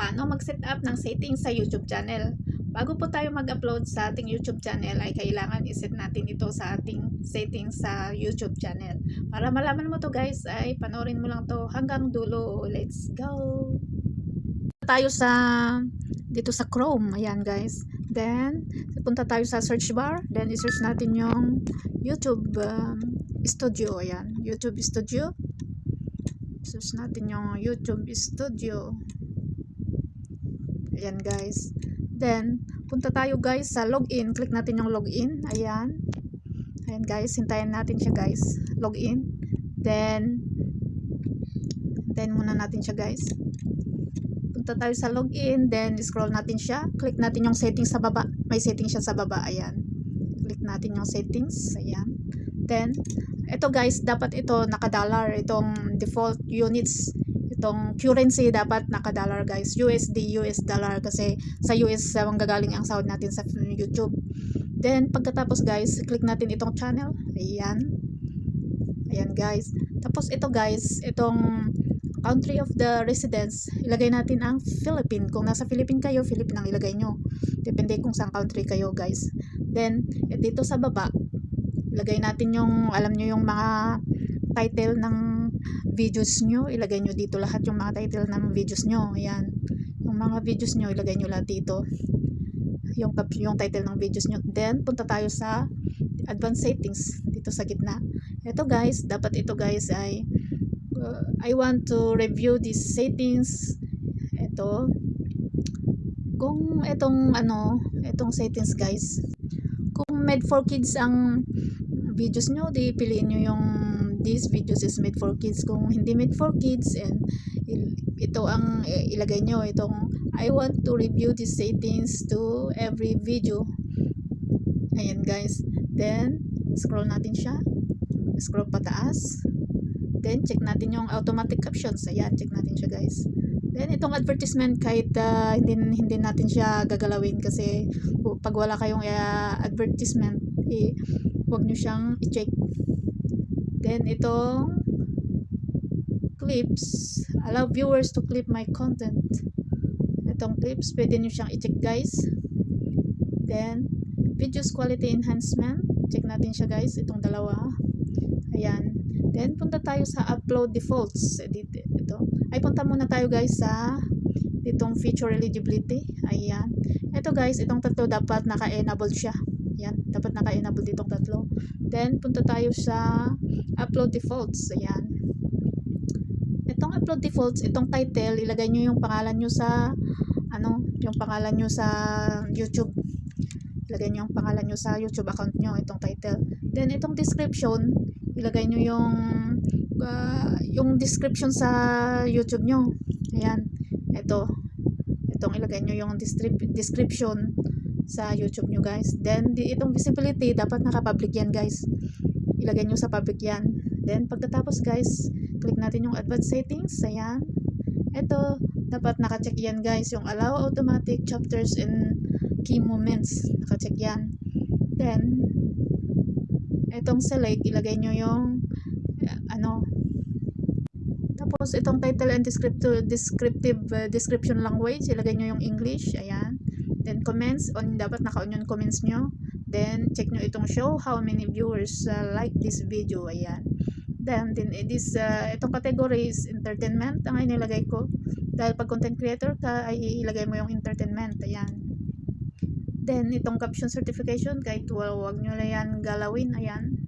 Paano mag-set up ng settings sa YouTube channel? Bago po tayo mag-upload sa ating YouTube channel ay kailangan iset natin ito sa ating settings sa YouTube channel. Para malaman mo to guys ay panoorin mo lang to hanggang dulo. Let's go! Tayo sa dito sa Chrome. Ayan guys. Then punta tayo sa search bar. Then i-search natin yung YouTube Studio. Ayan. YouTube Studio. Search natin yung YouTube Studio. Ayan guys. Then, punta tayo guys sa login. Click natin yung login. Ayan. Ayan guys. Hintayin natin siya guys. Login. Then, hintayin muna natin siya guys. Punta tayo sa login. Then, scroll natin siya. Click natin yung settings sa baba. May settings siya sa baba. Ayan. Click natin yung settings. Ayan. Then, ito guys, dapat ito naka-dollar. Itong default units. Itong currency dapat naka-dollar guys. USD, US dollar kasi sa US ang gagaling ang sahod natin sa YouTube. Then pagkatapos guys, click natin itong channel. Ayan. Ayan guys. Tapos ito guys, itong country of the residence, ilagay natin ang Philippine. Kung nasa Philippine kayo, Philippine ang ilagay nyo. Depende kung saan country kayo guys. Then dito sa baba, ilagay natin yung, alam nyo yung mga title ng videos nyo, ilagay nyo dito lahat yung mga title ng videos nyo. Ayan. Yung mga videos nyo, ilagay nyo lahat dito. Yung title ng videos nyo. Then, punta tayo sa advanced settings dito sa gitna. Ito guys, dapat ito guys ay I want to review these settings. Ito. Kung itong settings guys. Kung made for kids ang videos nyo, di piliin nyo yung this videos is made for kids. Kung hindi made for kids, and ito ang ilagay nyo, itong I want to review these settings to every video. Ayan guys. Then scroll natin siya, scroll pataas, then check natin yung automatic captions. Ayan, check natin siya guys. Then itong advertisement, kahit hindi natin siya gagalawin kasi pag wala kayong advertisement, huwag nyo siyang i-check. Then itong clips, allow viewers to clip my content. Itong clips, pwede nyo siyang i-check guys. Then videos quality enhancement, check natin siya guys, itong dalawa. Ayan. Then punta tayo sa upload defaults. Ito. Ay punta muna tayo guys sa itong feature eligibility. Ayan. Ito guys, itong tatlo dapat naka-enable siya. Ayan, dapat naka-enable ditong tatlo. Then punta tayo sa upload defaults. Ayan. Itong upload defaults, itong title, ilagay nyo yung pangalan nyo sa yung pangalan nyo sa YouTube. Ilagay nyo yung pangalan nyo sa YouTube account nyo, itong title. Then itong description, ilagay nyo yung description sa YouTube nyo. Ayan. Itong ilagay nyo yung description sa YouTube nyo guys. Then itong visibility, dapat naka-public yan guys. Ilagay nyo sa public yan. Then pagkatapos guys, click natin yung advanced settings. Ayan. Ito, dapat naka-check yan guys. Yung allow automatic chapters and key moments. Naka-check yan. Then itong select, ilagay nyo yung tapos itong title and description language, ilagay nyo yung English. Ayan. Then comments, dapat naka-on yung comments nyo. Then check nyo itong show how many viewers like this video. Ayan. Then itong category is entertainment ang inilagay ko. Dahil pag content creator ka ay ilagay mo yung entertainment. Ayan. Then itong caption certification, kahit wag nyo lang yan galawin. Ayan.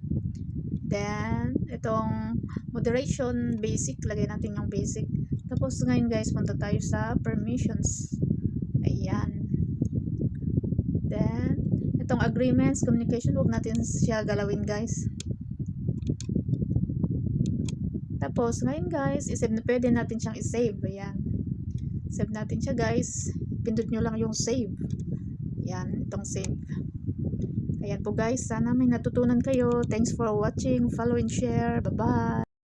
Then itong moderation basic, lagay natin yung basic. Tapos ngayon guys, punta tayo sa permissions. Ayan. Then itong agreements, communication, wag natin siya galawin guys. Tapos ngayon guys, pwede natin siyang i-save. Ayan. Save natin siya guys. Pindot nyo lang yung save. Ayan, itong save. Ayan po guys, sana may natutunan kayo. Thanks for watching. Follow and share. Bye-bye.